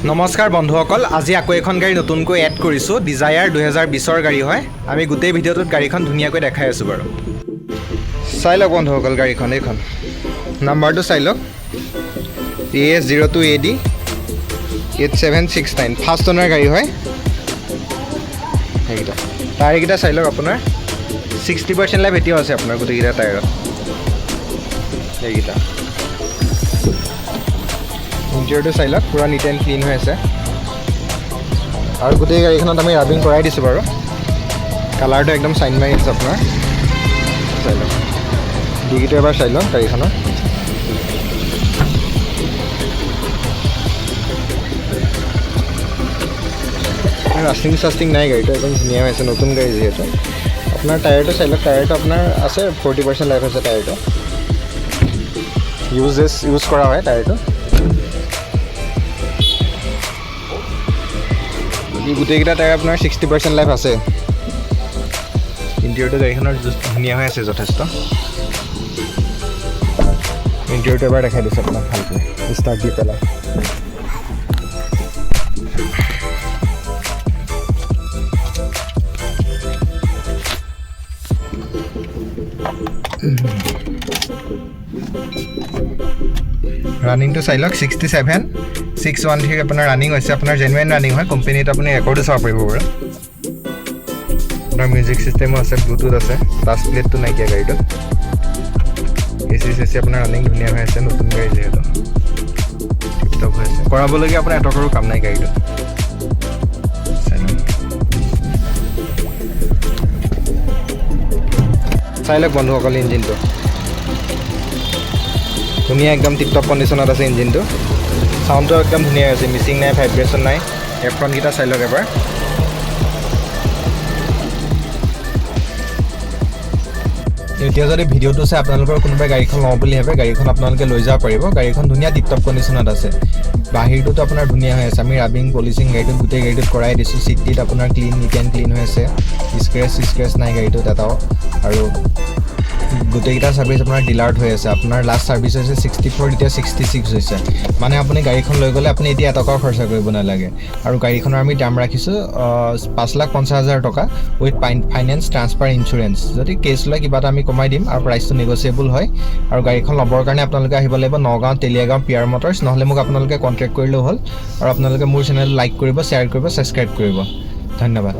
নমস্কাৰ বন্ধুসকল, আজি আকৌ এখন গাড়ী নতুনকৈ এড কৰিছোঁ। ডিজায়াৰ 2020ৰ গাড়ী হয়। আমি গোটেই ভিডিঅ'টোত গাড়ীখন ধুনীয়াকৈ দেখাই আছোঁ বাৰু। চাই লওক বন্ধুসকল, গাড়ীখন এইখন নাম্বাৰটো চাই লওক, AS02AD 8769 ফাৰ্ষ্ট অনাৰ গাড়ী হয়। সেইকেইটা টায়াৰকেইটা চাই লওক, আপোনাৰ 60% লাইফ এতিয়াও আছে আপোনাৰ গোটেইকেইটা টায়াৰত। সেইকেইটা ইণ্টেৰিয়ৰটো চাই লওক, পূৰা নিট এণ্ড ক্লিন হৈ আছে। আৰু গোটেই গাড়ীখনত আমি ৰাবিং কৰাই দিছোঁ বাৰু। কালাৰটো একদম চাইন মাৰি আছে আপোনাৰ। চাই লওক, ডিগিটো এবাৰ চাই লওক গাড়ীখনৰ। ৰাষ্টিং চাষ্টিং নাই, গাড়ীটো একদম ধুনীয়া হৈ আছে, নতুন গাড়ী যিহেতু। আপোনাৰ টায়াৰটো চাই লওক, টায়াৰটো আপোনাৰ আছে 40% লাইফ আছে টায়াৰটো। ইউজ কৰা হয় টায়াৰটো। গোটেইকেইটা টায়াৰ আপোনাৰ 60% লাইফ আছে। ইণ্টেৰিয়ৰটো গাড়ীখনৰ ধুনীয়া হৈ আছে যথেষ্ট। ইণ্টেৰিয়ৰটো এবাৰ দেখাই দিছোঁ আপোনাক ভালকৈ, ষ্টাৰ্ট দি পেলাই। ৰানিংটো চাই লওক, 67,613 আপোনাৰ ৰানিং হৈছে। আপোনাৰ জেনুৱেন ৰানিং হয়, কোম্পানীত আপুনি ৰেকৰ্ডো চাব পাৰিব বাৰু। আপোনাৰ মিউজিক ছিষ্টেমো আছে, ব্লুটুথ আছে, টাচ প্লেটটো নাইকিয়া গাড়ীটোত। AC আপোনাৰ ৰানিং ধুনীয়া হৈ আছে, নতুন গাড়ী যিহেতু টিপটপ হৈ আছে। কৰাবলগীয়া আপোনাৰ এটকাৰো কাম নাই গাড়ীটোত। চাই লওক বন্ধুসকল, ইঞ্জিনটো ধুনীয়া, একদম টিপটপ কণ্ডিশ্যনত আছে ইঞ্জিনটো। চাউণ্ডটো একদম ধুনীয়া হৈছে, মিচিং নাই, ভাইব্ৰেশ্যন নাই। এফ্ৰণ্টকেইটা চাই লওক এবাৰ। এতিয়া যদি ভিডিঅ'টো চাই আপোনালোকৰ কোনোবাই গাড়ীখন লওঁ বুলি ভাবে, গাড়ীখন আপোনালোকে লৈ যাব পাৰিব। গাড়ীখন ধুনীয়া টিপটপ কণ্ডিশ্যনত আছে। বাহিৰটোতো আপোনাৰ ধুনীয়া হৈ আছে। আমি ৰাবিং পলিচিং গাড়ীটোত গোটেই গাড়ীটোত কৰাই দিছোঁ। চিটত আপোনাৰ ক্লিন, নিট এণ্ড ক্লিন হৈ আছে। স্ক্ৰেচ নাই গাড়ীটোত এটাও। আৰু গোটেইকেইটা ছাৰ্ভিচ আপোনাৰ ডিলাৰত হৈ আছে। আপোনাৰ লাষ্ট ছাৰ্ভিচ হৈছে 64, এতিয়া 66 হৈছে। মানে আপুনি গাড়ীখন লৈ গ'লে আপুনি এতিয়া এটকাও খৰচা কৰিব নালাগে। আৰু গাড়ীখনৰ আমি দাম ৰাখিছোঁ 5,50,000 টকা উইথ ফাইনেন্স, ট্ৰান্সফাৰ, ইঞ্চুৰেঞ্চ। যদি কেছ লয় কিবা এটা আমি কমাই দিম, আৰু প্ৰাইচটো নেগচিয়েবল হয়। আৰু গাড়ীখন ল'বৰ কাৰণে আপোনালোকে আহিব লাগিব নগাঁও তেলিয়াগাঁও পিয়াৰ মটৰ্ছ, নহ'লে মোক আপোনালোকে কণ্টেক্ট কৰিলেও হ'ল। আৰু আপোনালোকে মোৰ চেনেল লাইক কৰিব, শ্বেয়াৰ কৰিব, ছাবস্ক্ৰাইব কৰিব। ধন্যবাদ।